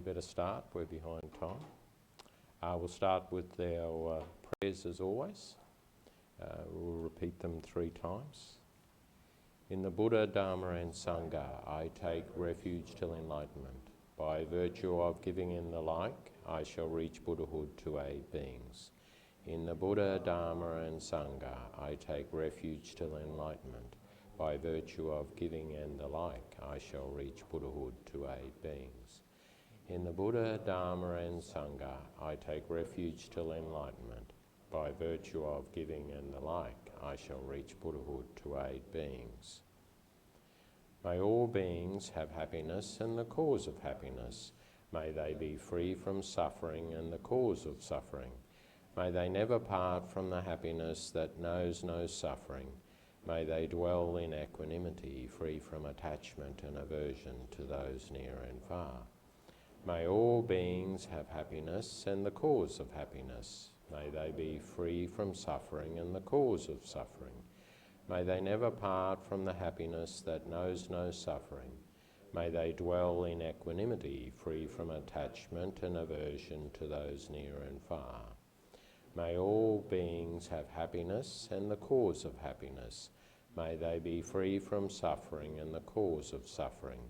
better start. We're behind time. We'll start with our prayers as always. We'll repeat them 3 times. In the Buddha, Dharma and Sangha, I take refuge till enlightenment. By virtue of giving in the like, I shall reach Buddhahood to aid beings. In the Buddha, Dharma and Sangha, I take refuge till enlightenment. By virtue of giving in the like, I shall reach Buddhahood to aid beings. In the Buddha, Dharma and Sangha, I take refuge till enlightenment. By virtue of giving in the like, I shall reach Buddhahood to aid beings. May all beings have happiness and the cause of happiness. May they be free from suffering and the cause of suffering. May they never part from the happiness that knows no suffering. May they dwell in equanimity, free from attachment and aversion to those near and far. May all beings have happiness and the cause of happiness. May they be free from suffering and the cause of suffering. May they never part from the happiness that knows no suffering. May they dwell in equanimity, free from attachment and aversion to those near and far. May all beings have happiness and the cause of happiness. May they be free from suffering and the cause of suffering.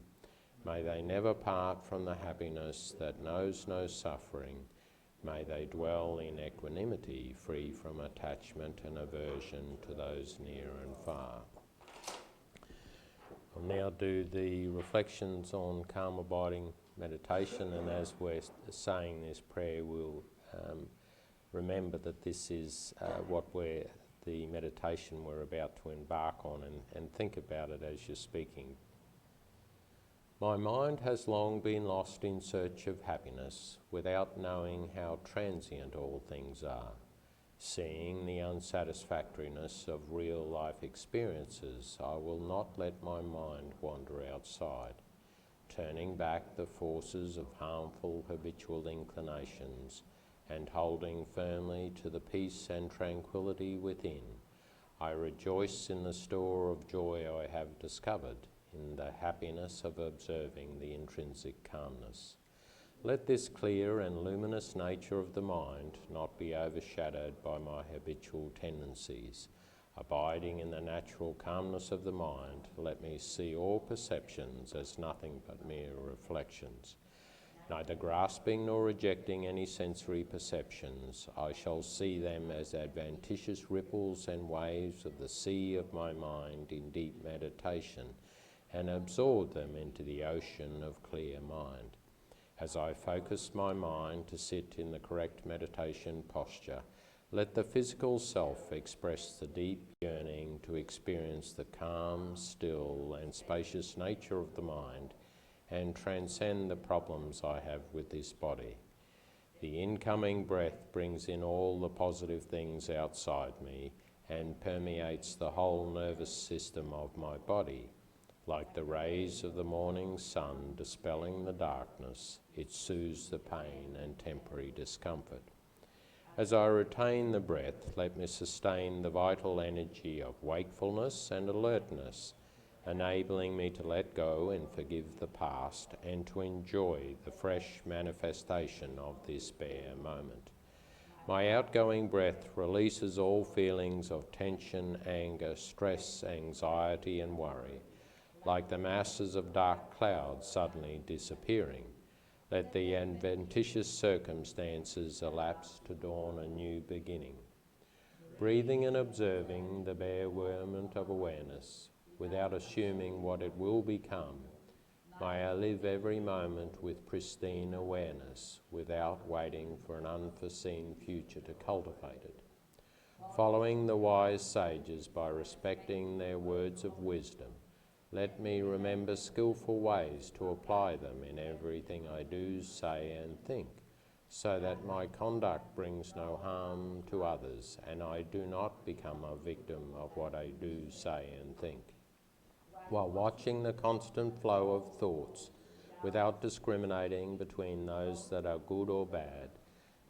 May they never part from the happiness that knows no suffering. May they dwell in equanimity, free from attachment and aversion to those near and far. I'll now do the reflections on calm abiding meditation, and as we're saying this prayer, we'll remember that this is the meditation we're about to embark on, and think about it as you're speaking. My mind has long been lost in search of happiness, without knowing how transient all things are. Seeing the unsatisfactoriness of real life experiences, I will not let my mind wander outside. Turning back the forces of harmful habitual inclinations, and holding firmly to the peace and tranquility within, I rejoice in the store of joy I have discovered, in the happiness of observing the intrinsic calmness. Let this clear and luminous nature of the mind not be overshadowed by my habitual tendencies. Abiding in the natural calmness of the mind, let me see all perceptions as nothing but mere reflections. Neither grasping nor rejecting any sensory perceptions, I shall see them as adventitious ripples and waves of the sea of my mind in deep meditation, and absorb them into the ocean of clear mind. As I focus my mind to sit in the correct meditation posture, let the physical self express the deep yearning to experience the calm, still, and spacious nature of the mind, and transcend the problems I have with this body. The incoming breath brings in all the positive things outside me and permeates the whole nervous system of my body. Like the rays of the morning sun dispelling the darkness, it soothes the pain and temporary discomfort. As I retain the breath, let me sustain the vital energy of wakefulness and alertness, enabling me to let go and forgive the past and to enjoy the fresh manifestation of this bare moment. My outgoing breath releases all feelings of tension, anger, stress, anxiety, and worry, like the masses of dark clouds suddenly disappearing. Let the adventitious circumstances elapse to dawn a new beginning. Breathing and observing the bare moment of awareness, without assuming what it will become, may I live every moment with pristine awareness, without waiting for an unforeseen future to cultivate it. Following the wise sages by respecting their words of wisdom, let me remember skillful ways to apply them in everything I do, say, and think, so that my conduct brings no harm to others and I do not become a victim of what I do, say, and think. While watching the constant flow of thoughts, without discriminating between those that are good or bad,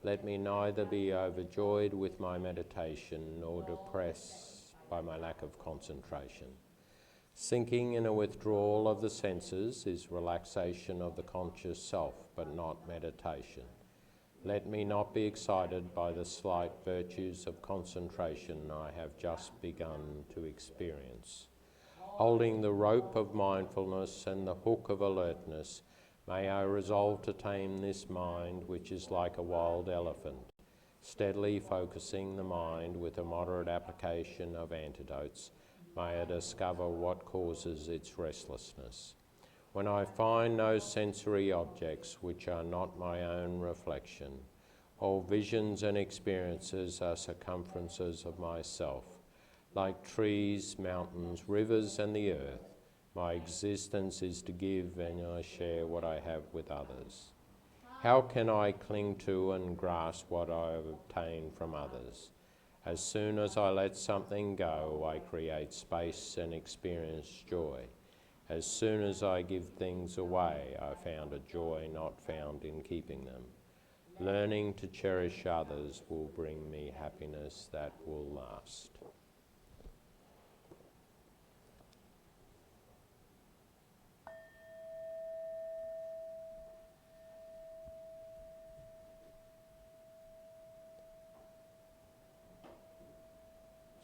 let me neither be overjoyed with my meditation nor depressed by my lack of concentration. Sinking in a withdrawal of the senses is relaxation of the conscious self, but not meditation. Let me not be excited by the slight virtues of concentration I have just begun to experience. Holding the rope of mindfulness and the hook of alertness, may I resolve to tame this mind which is like a wild elephant, steadily focusing the mind with a moderate application of antidotes. May I discover what causes its restlessness. When I find no sensory objects which are not my own reflection, all visions and experiences are circumferences of myself. Like trees, mountains, rivers and the earth, my existence is to give and I share what I have with others. How can I cling to and grasp what I have obtained from others? As soon as I let something go, I create space and experience joy. As soon as I give things away, I found a joy not found in keeping them. Learning to cherish others will bring me happiness that will last.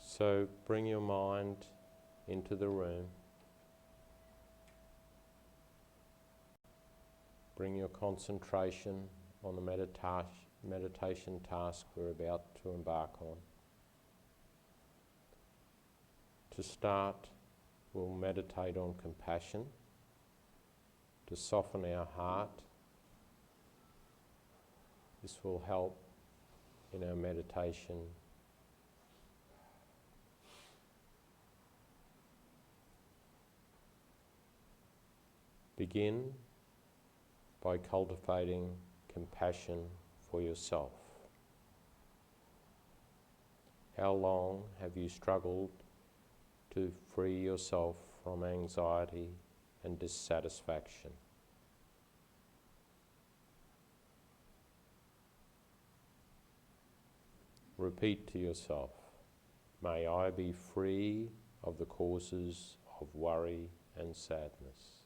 So bring your mind into the room. Bring your concentration on the meditation task we're about to embark on. To start, we'll meditate on compassion, to soften our heart. This will help in our meditation. Begin by cultivating compassion for yourself. How long have you struggled to free yourself from anxiety and dissatisfaction? Repeat to yourself, may I be free of the causes of worry and sadness.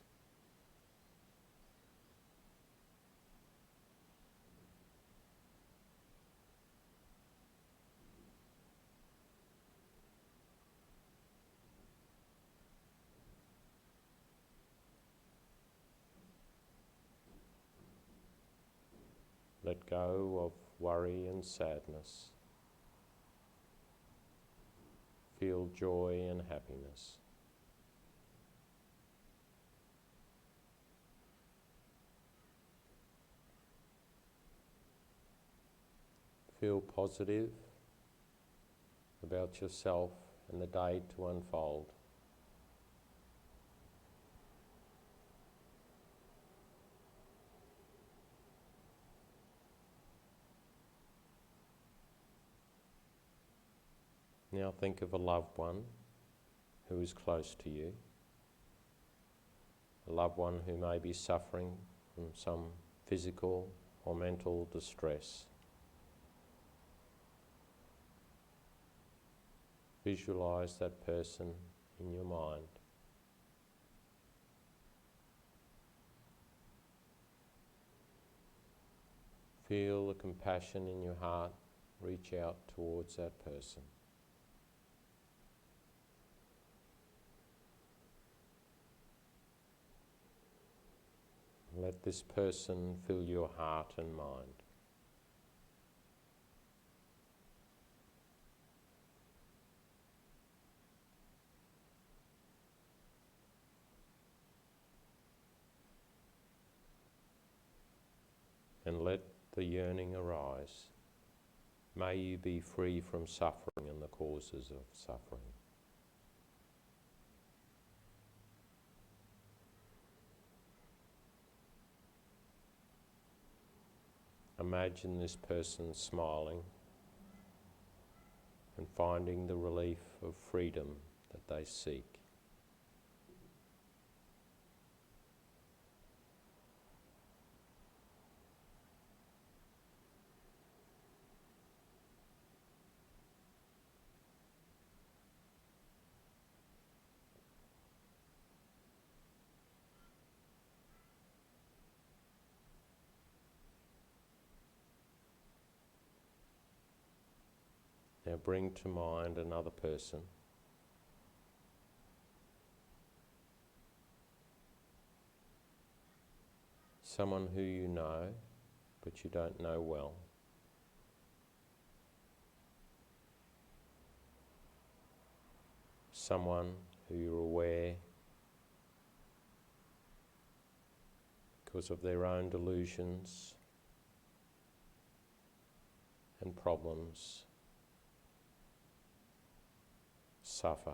Let go of worry and sadness. Feel joy and happiness. Feel positive about yourself and the day to unfold. Now think of a loved one who is close to you, a loved one who may be suffering from some physical or mental distress. Visualize that person in your mind. Feel the compassion in your heart reach out towards that person. Let this person fill your heart and mind. And let the yearning arise. May you be free from suffering and the causes of suffering. Imagine this person smiling and finding the relief of freedom that they seek. Now bring to mind another person. Someone who you know, but you don't know well. Someone who you're aware, because of their own delusions and problems, suffer.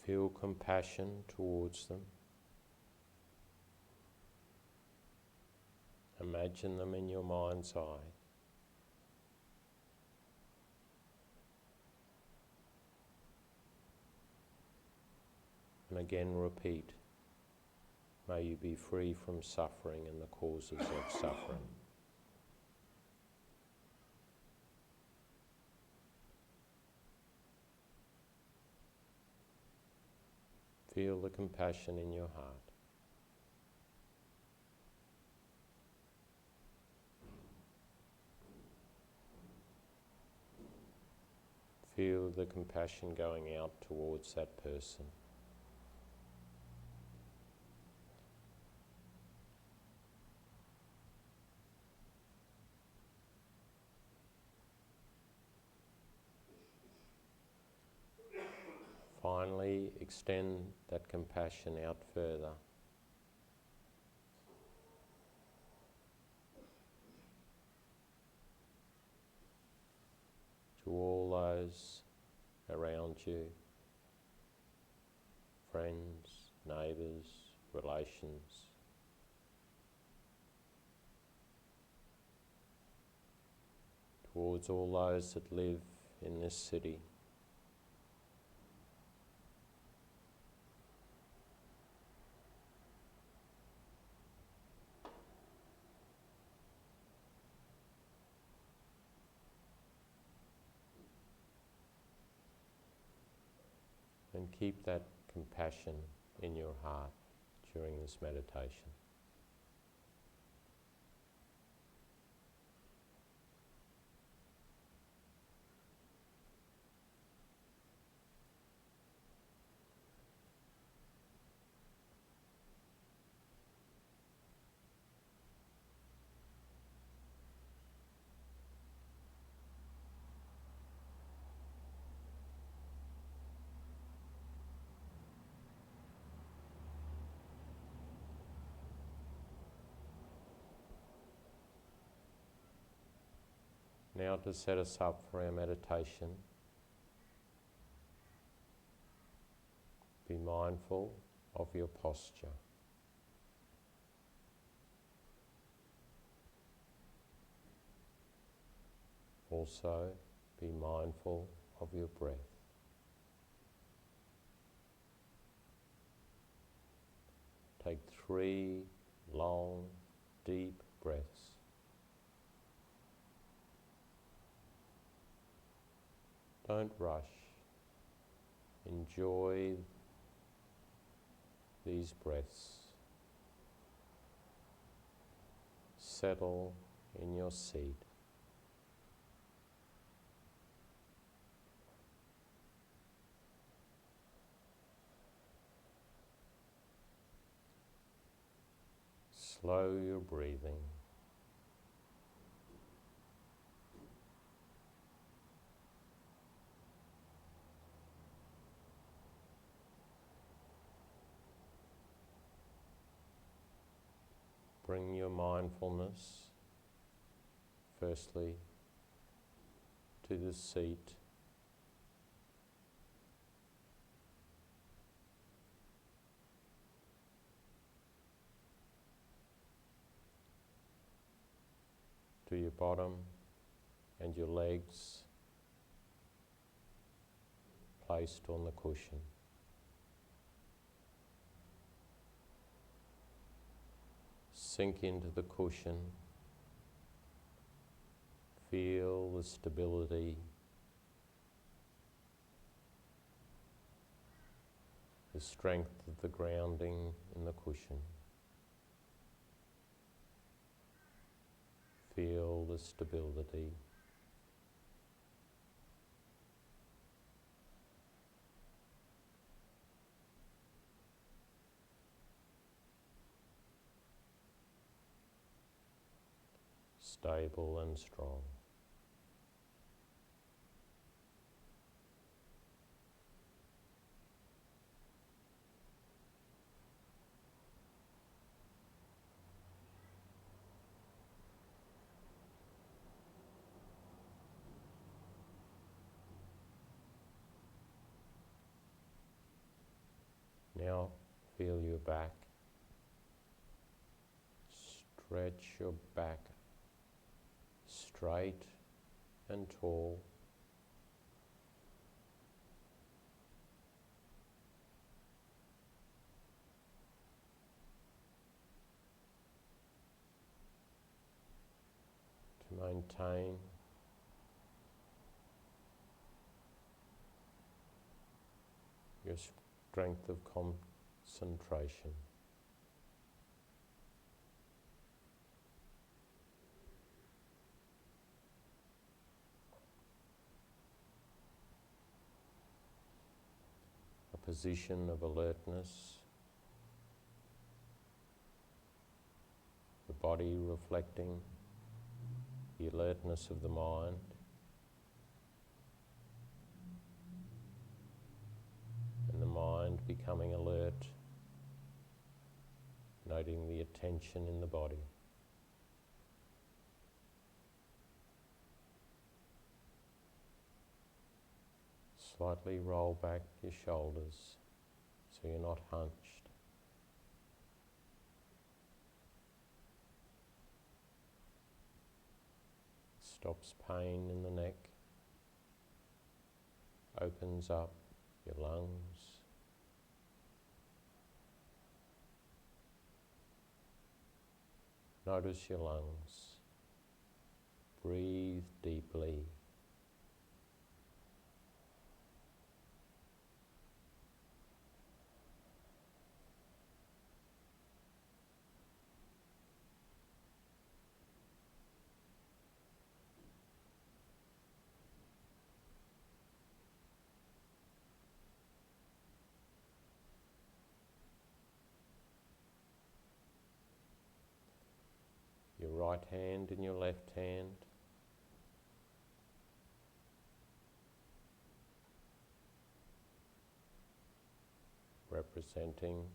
Feel compassion towards them. Imagine them in your mind's eye. And again repeat, may you be free from suffering and the causes of suffering. Feel the compassion in your heart. Feel the compassion going out towards that person. Finally, extend that compassion out further. To all those around you, friends, neighbours, relations. Towards all those that live in this city. And keep that compassion in your heart during this meditation. Now to set us up for our meditation, be mindful of your posture. Also, be mindful of your breath. Take 3 long, deep breaths. Don't rush. Enjoy these breaths. Settle in your seat. Slow your breathing. Bring your mindfulness, firstly, to the seat. To your bottom and your legs placed on the cushion. Sink into the cushion, feel the stability, the strength of the grounding in the cushion. feel the stability. Stable and strong. Now feel your back. Stretch your back straight and tall. To maintain your strength of concentration. A position of alertness, the body reflecting the alertness of the mind, and the mind becoming alert, noting the attention in the body. Slightly roll back your shoulders so you're not hunched. Stops pain in the neck, opens up your lungs. Notice your lungs. Breathe deeply. Your right hand and your left hand. Representing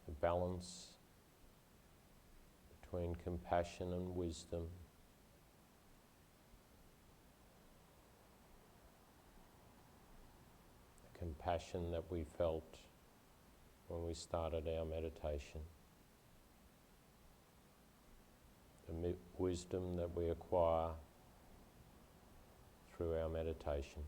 the balance between compassion and wisdom. The compassion that we felt when we started our meditation. The wisdom that we acquire through our meditation.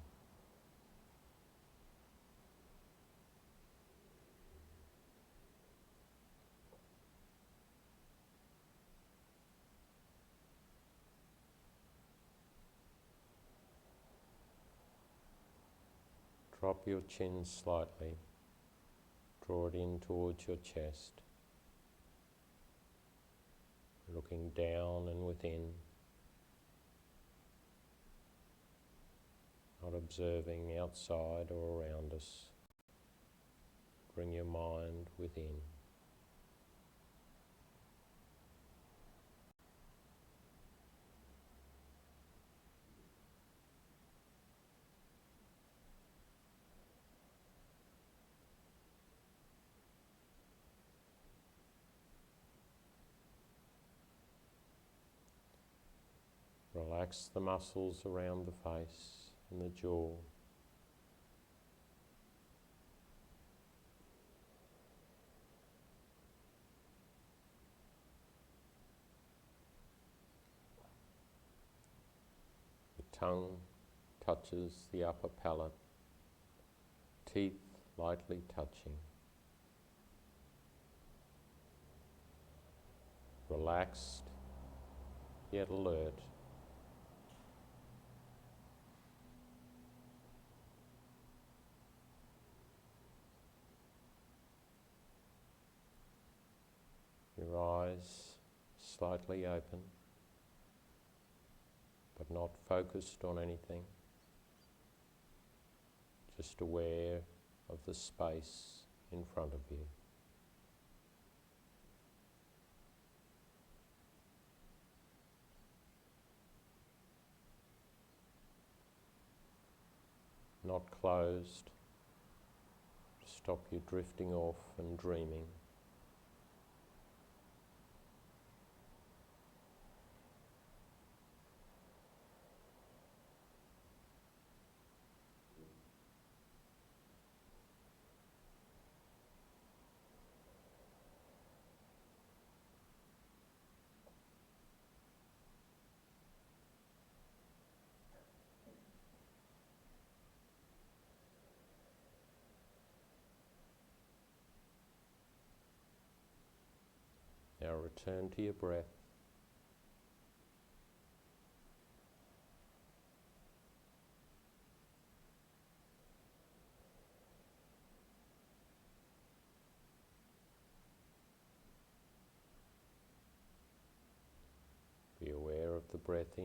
Drop your chin slightly, draw it in towards your chest. Looking down and within, not observing outside or around us. Bring your mind within. Relax the muscles around the face and the jaw. The tongue touches the upper palate, teeth lightly touching. Relaxed, yet alert. Your eyes slightly open. but not focused on anything, just aware of the space in front of you. Not closed, to stop you drifting off and dreaming. Now return to your breath. Be aware of the breath in,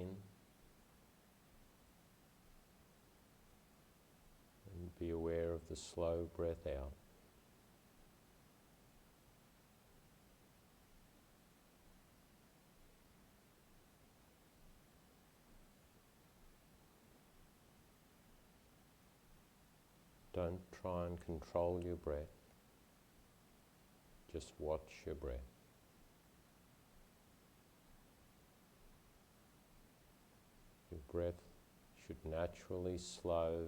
and be aware of the slow breath out. Don't try and control your breath. Just watch your breath. Your breath should naturally slow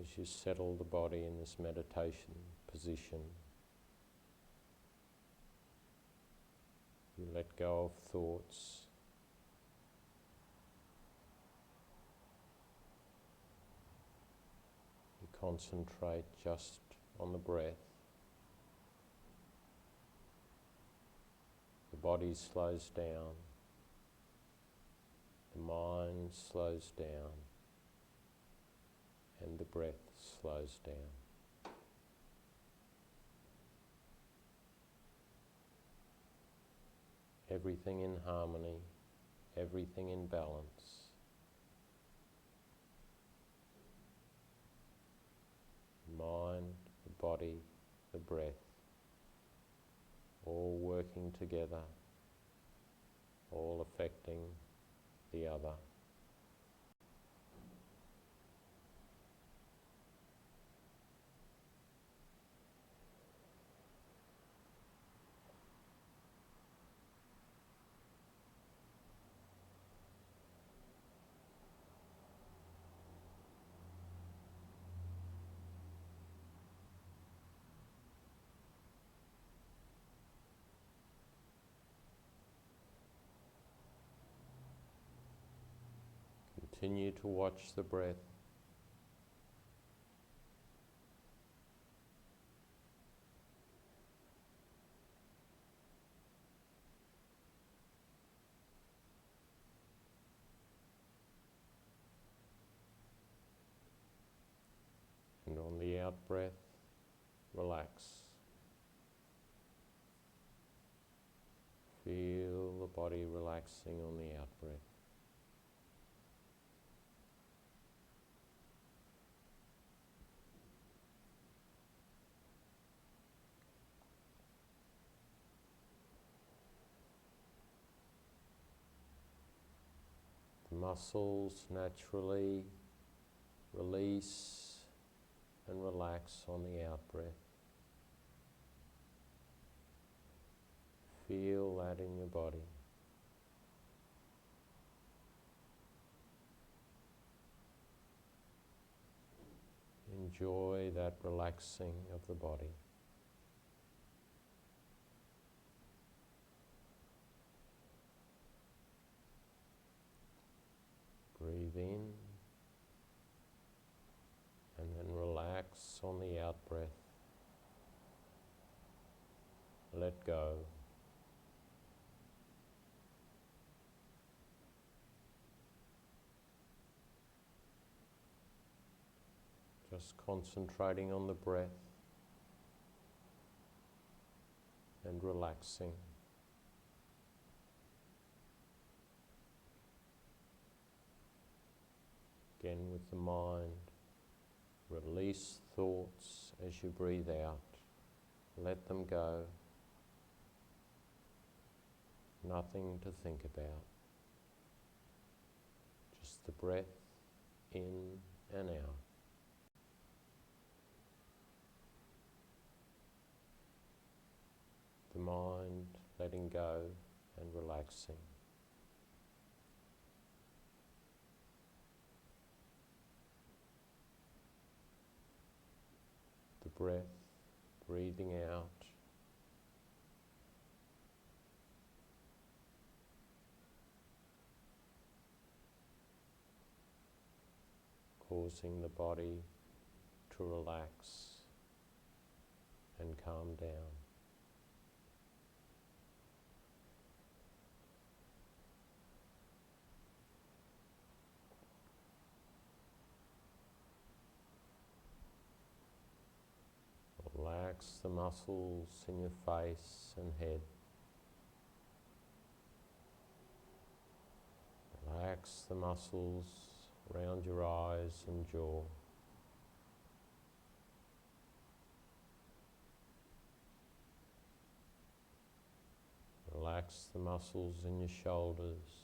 as you settle the body in this meditation position. You let go of thoughts. You concentrate just on the breath. The body slows down. The mind slows down. And the breath slows down. Everything in harmony, everything in balance. The mind, the body, the breath, all working together, all affecting the other. Continue to watch the breath. And on the out-breath, relax. Feel the body relaxing on the out-breath. The muscles naturally release and relax on the out-breath. Feel that in your body. Enjoy that relaxing of the body. Breathe in and then relax on the out-breath. Let go. Just concentrating on the breath and relaxing. Again with the mind, release thoughts as you breathe out. Let them go. Nothing to think about. Just the breath in and out. The mind letting go and relaxing. The breath, breathing out. Causing the body to relax and calm down. Relax the muscles in your face and head. Relax the muscles around your eyes and jaw. Relax the muscles in your shoulders.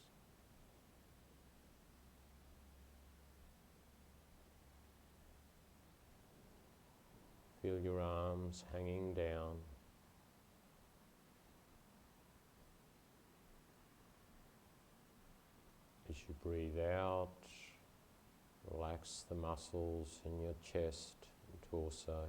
Feel your arms hanging down. As you breathe out, relax the muscles in your chest and torso.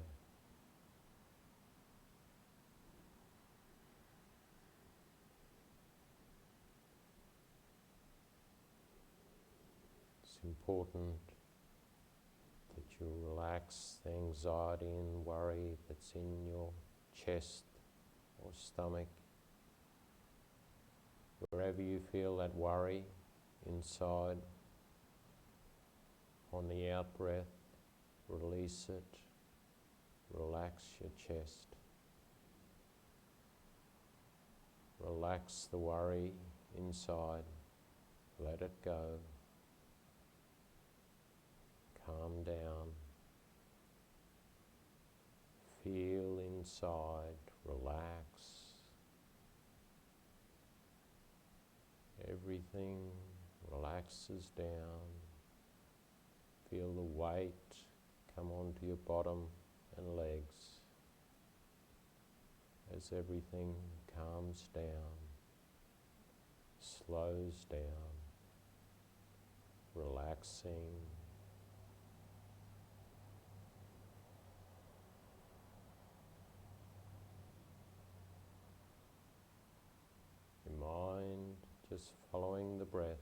It's important that you relax the anxiety and worry that's in your chest or stomach. Wherever you feel that worry inside, on the out breath, release it, relax your chest. Relax the worry inside, let it go. Calm down. Feel inside, relax. Everything relaxes down. Feel the weight come onto your bottom and legs as everything calms down, slows down, relaxing. Your mind just following the breath.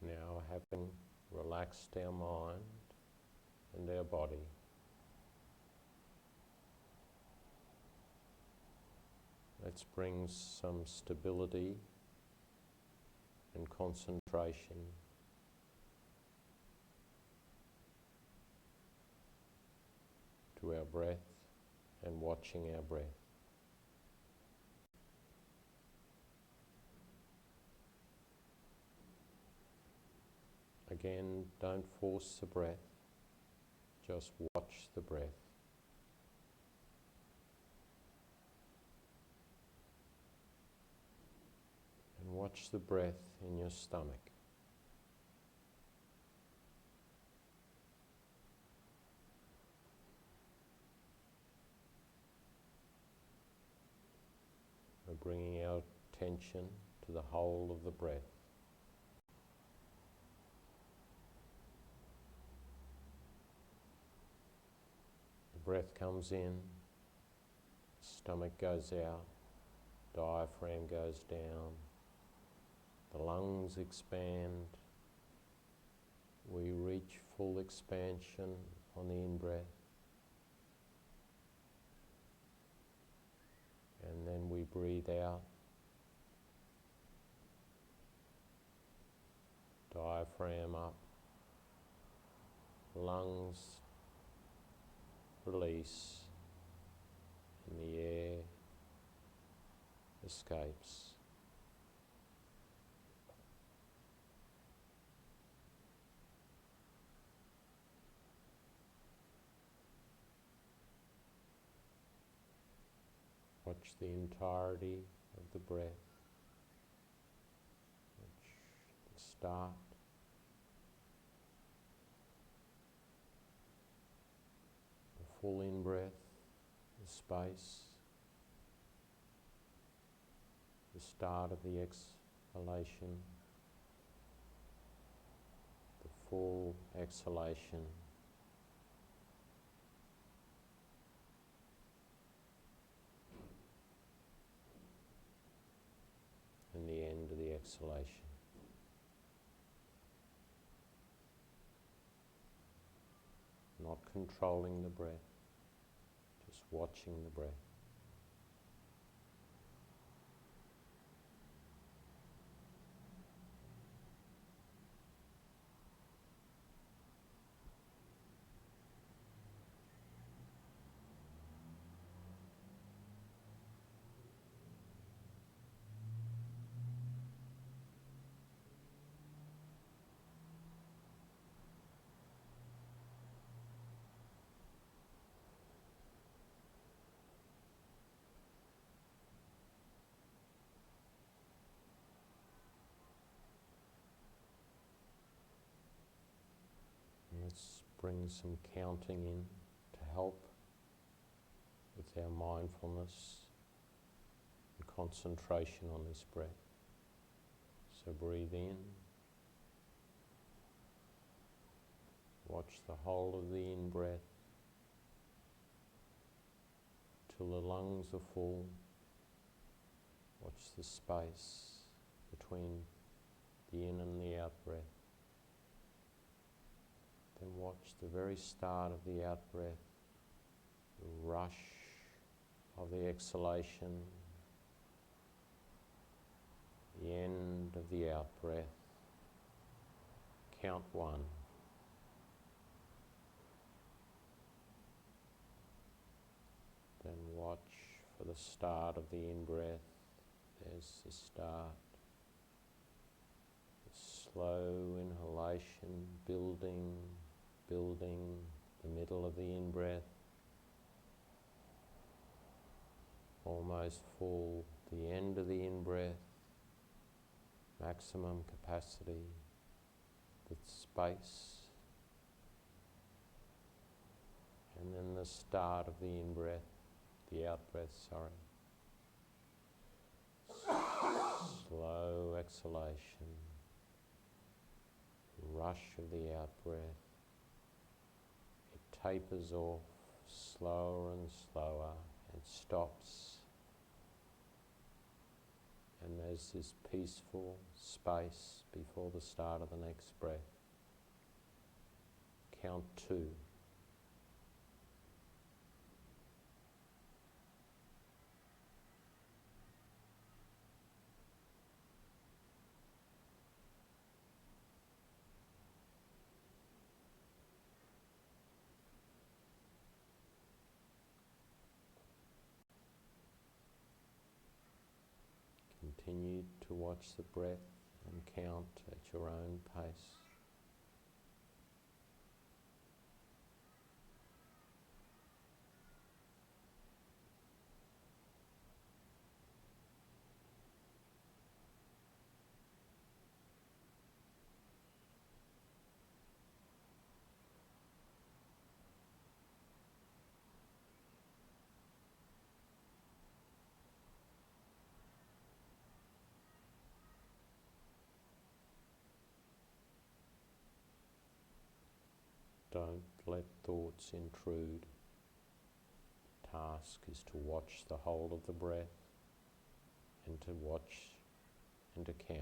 Now, having relaxed our mind and our body, let's bring some stability and concentration to our breath and watching our breath. Again, don't force the breath, just watch the breath. And watch the breath in your stomach. The bringing our attention to the whole of the breath. The breath comes in, stomach goes out, diaphragm goes down, the lungs expand. We reach full expansion on the in-breath. And then we breathe out. Diaphragm up. Lungs release. And the air escapes. Watch the entirety of the breath. Watch the start. The full in-breath, the space. The start of the exhalation. The full exhalation. And the end of the exhalation. Not controlling the breath, just watching the breath. Let's bring some counting in to help with our mindfulness and concentration on this breath. So breathe in. Watch the whole of the in-breath till the lungs are full. Watch the space between the in and the out-breath. Then watch the very start of the out-breath, the rush of the exhalation, the end of the out-breath. Count 1. Then watch for the start of the in-breath. There's the start. The slow inhalation, building, the middle of the in-breath. Almost full, the end of the in-breath. Maximum capacity, the space. And then the start of the in-breath, the out-breath, Slow exhalation, rush of the out-breath. It tapers off slower and slower and stops. And there's this peaceful space before the start of the next breath. Count 2. Continue to watch the breath and count at your own pace. Don't let thoughts intrude. Task is to watch the whole of the breath and to watch and to count.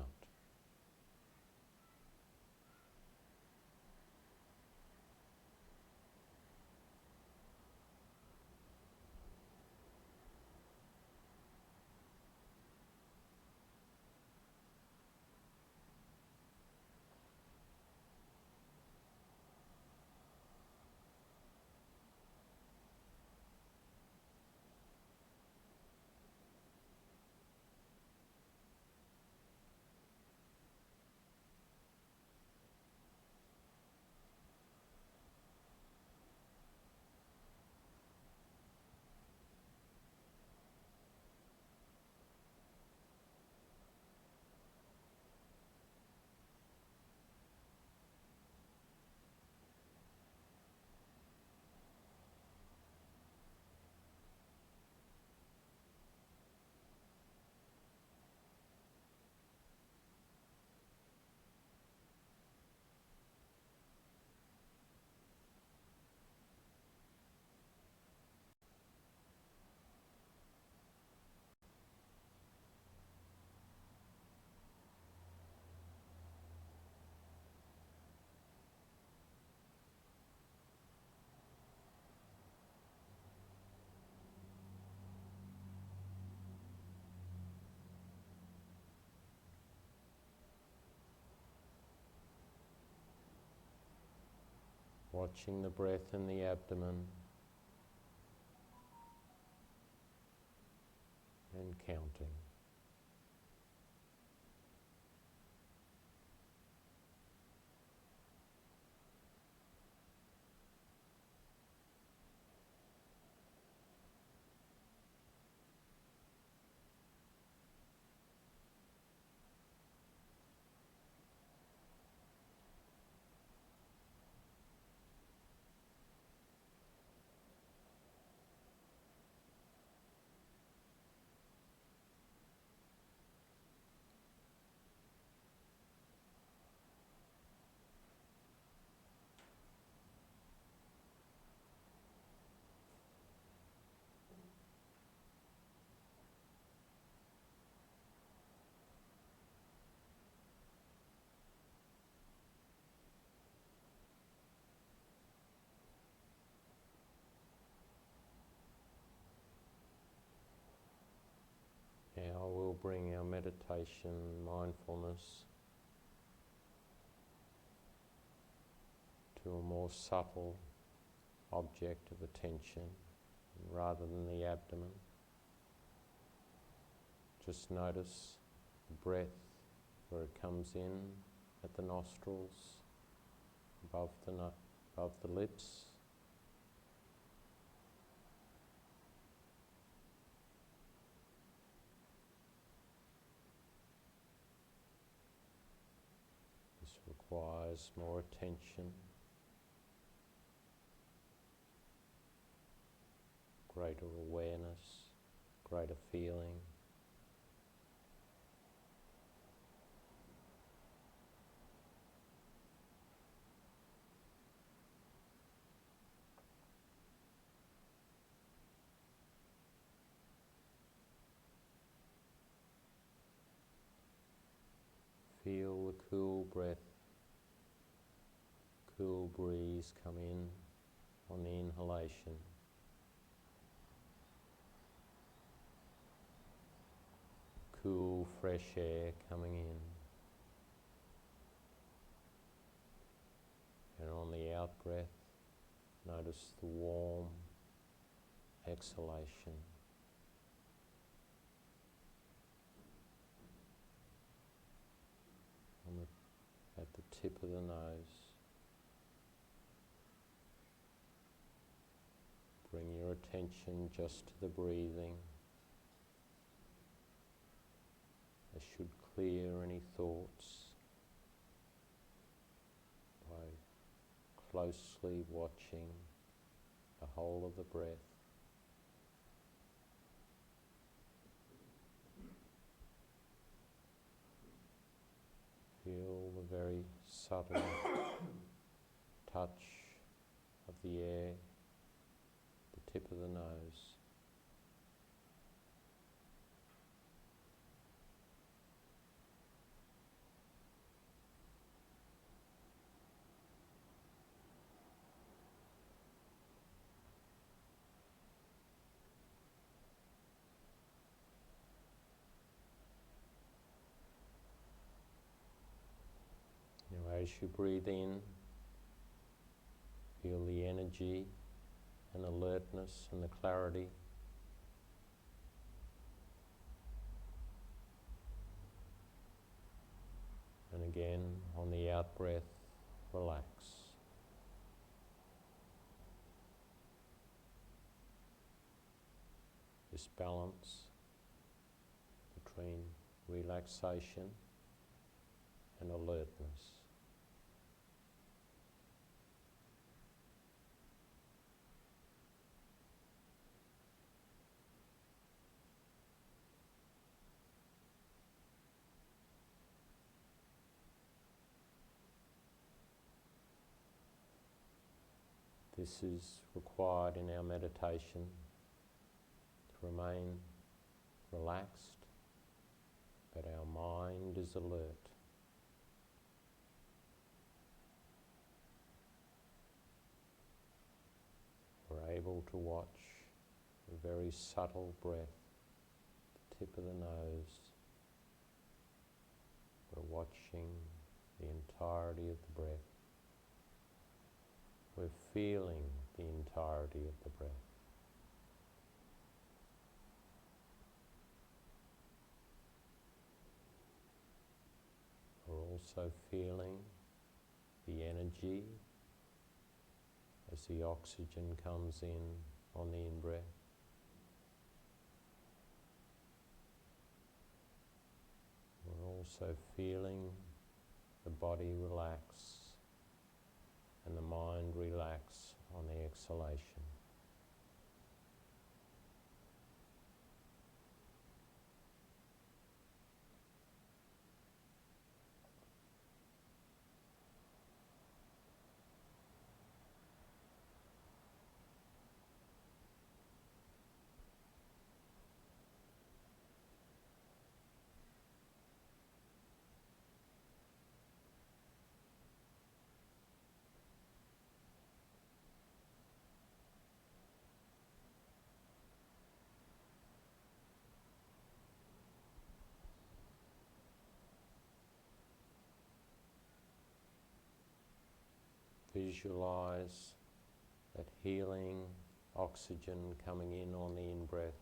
Watching the breath in the abdomen and counting. Now we'll bring our meditation mindfulness to a more subtle object of attention rather than the abdomen. Just notice the breath where it comes in at the nostrils, above the lips. This requires more attention, greater awareness, greater feeling. Feel the cool breath, cool breeze come in on the inhalation. Cool, fresh air coming in. And on the out-breath, notice the warm exhalation. At the tip of the nose. Bring your attention just to the breathing. This should clear any thoughts by closely watching the whole of the breath. Feel the very subtle touch of the air, the tip of the nose. Now, as you breathe in, feel the energy and alertness and the clarity. And again, on the out-breath, relax. This balance between relaxation and alertness. This is required in our meditation to remain relaxed, but our mind is alert. We're able to watch a very subtle breath, the tip of the nose. We're watching the entirety of the breath. We're feeling the entirety of the breath. We're also feeling the energy as the oxygen comes in on the in-breath. We're also feeling the body relax and the mind relax on the exhalation. Visualize that healing oxygen coming in on the in-breath.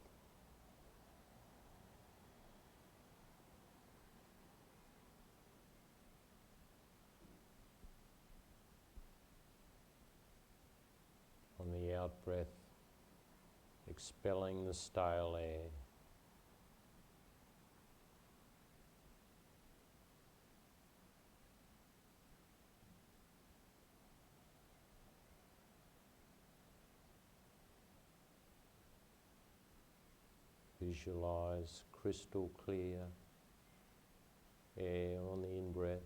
On the out-breath, expelling the stale air. Visualize crystal clear air on the in-breath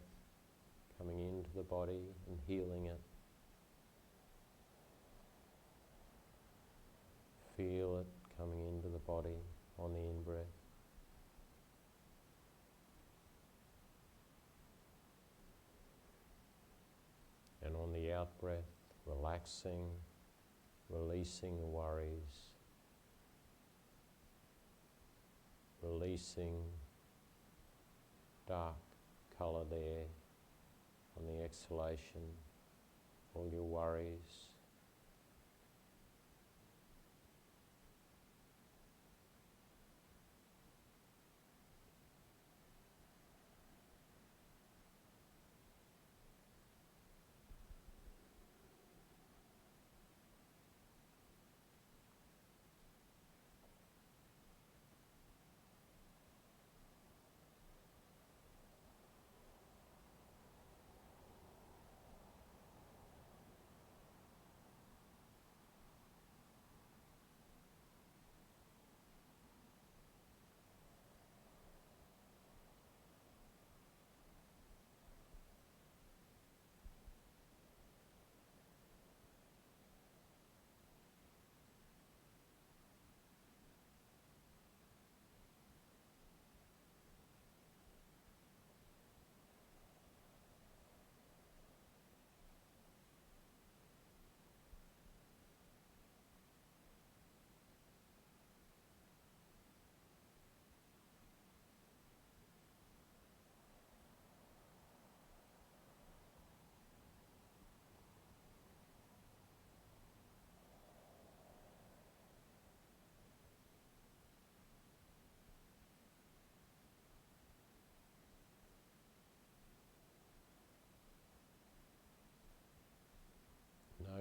coming into the body and healing it. Feel it coming into the body on the in-breath. And on the out-breath, relaxing, releasing the worries, releasing dark coloured air on the exhalation, all your worries.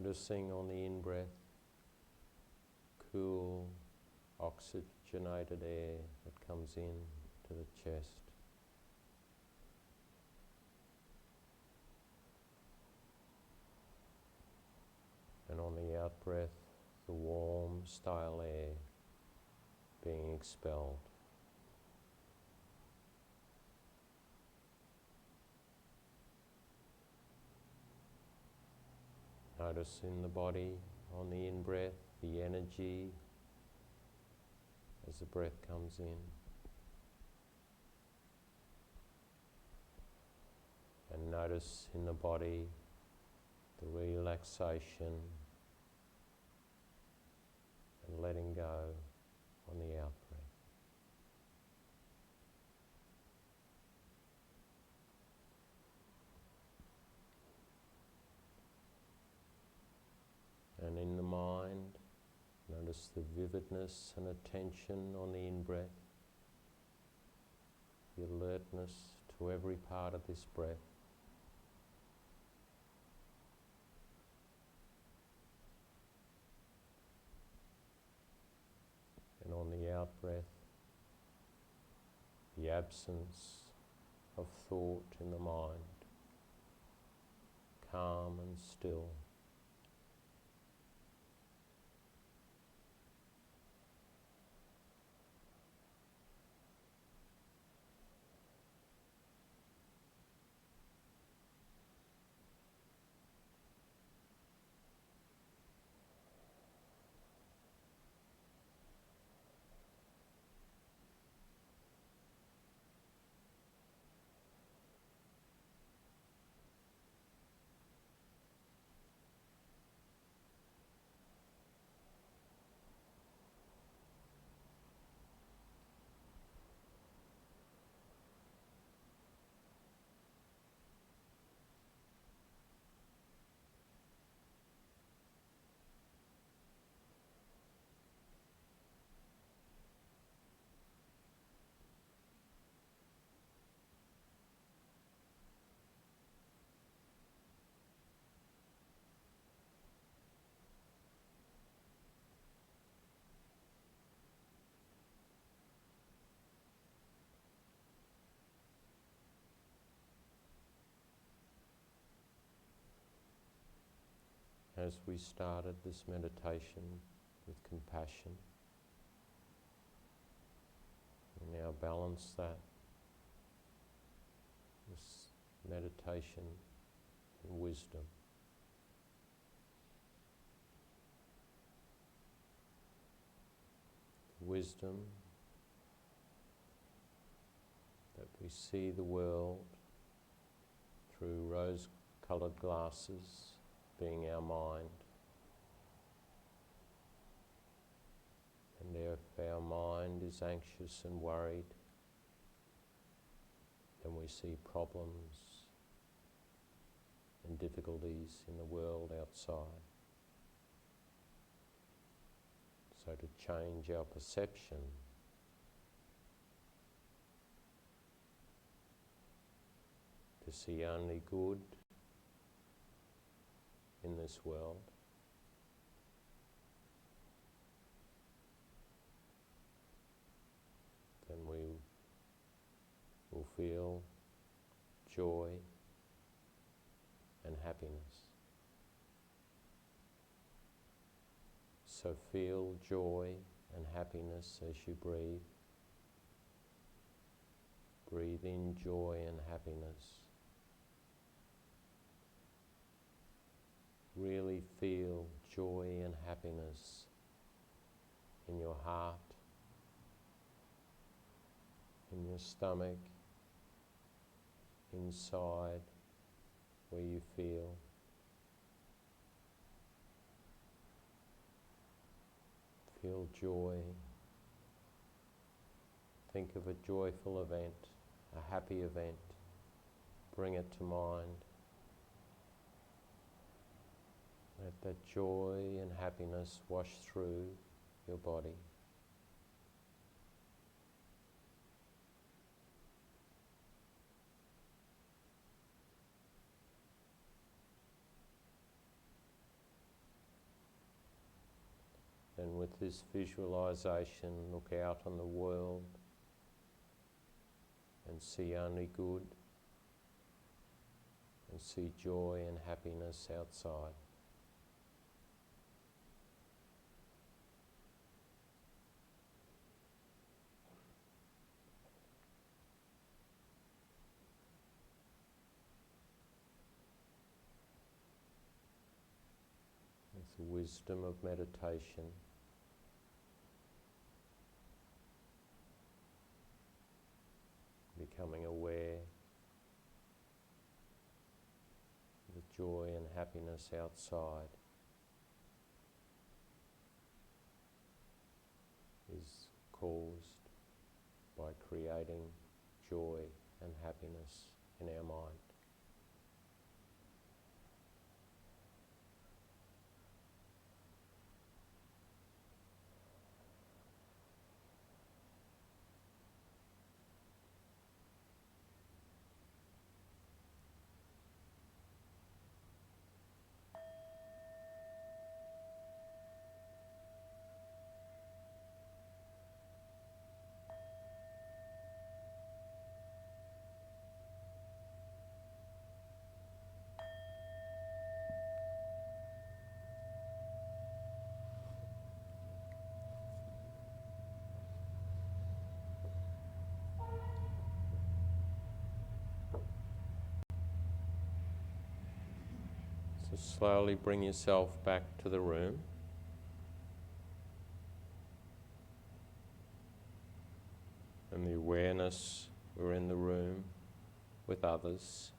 Noticing on the in-breath, cool, oxygenated air that comes in to the chest. And on the out-breath, the warm, stale air being expelled. Notice in the body, on the in-breath, the energy as the breath comes in. And notice in the body the relaxation and letting go on the out-breath. And in the mind, notice the vividness and attention on the in-breath, the alertness to every part of this breath. And on the out-breath, the absence of thought in the mind, calm and still. As we started this meditation with compassion, we now balance that, this meditation in wisdom. Wisdom that we see the world through rose-coloured glasses, being our mind. And if our mind is anxious and worried, then we see problems and difficulties in the world outside. So to change our perception, to see only good in this world, then we will feel joy and happiness. So feel joy and happiness as you breathe. Breathe in joy and happiness. Really feel joy and happiness in your heart, in your stomach, inside where you feel. Feel joy. Think of a joyful event, a happy event. Bring it to mind. Let that joy and happiness wash through your body. And with this visualization, look out on the world and see only good, and see joy and happiness outside. With the wisdom of meditation, becoming aware of the joy and happiness outside is caused by creating joy and happiness in our mind. So slowly bring yourself back to the room. And the awareness we're in the room with others.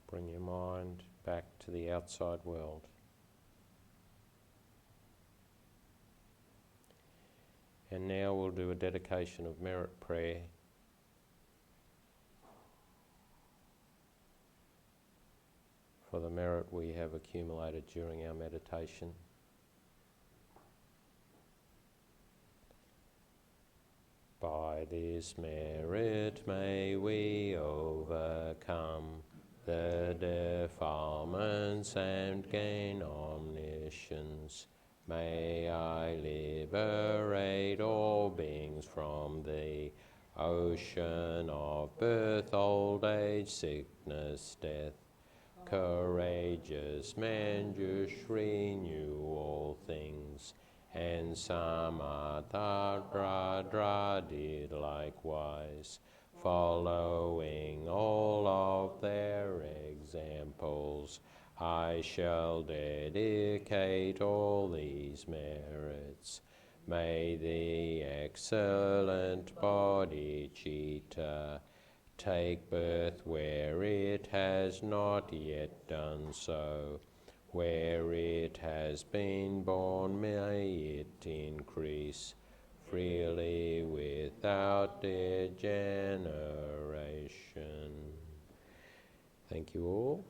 Bring your mind back to the outside world. And now we'll do a dedication of merit prayer. For the merit we have accumulated during our meditation. By this merit may we overcome the defilements and gain omniscience. May I liberate all beings from the ocean of birth, old age, sickness, death. Courageous men just renew all things, and Samatadra did likewise, following all of their examples. I shall dedicate all these merits. May the excellent bodhicitta take birth where it has not yet done so. Where it has been born, may it increase freely without degeneration. Thank you all.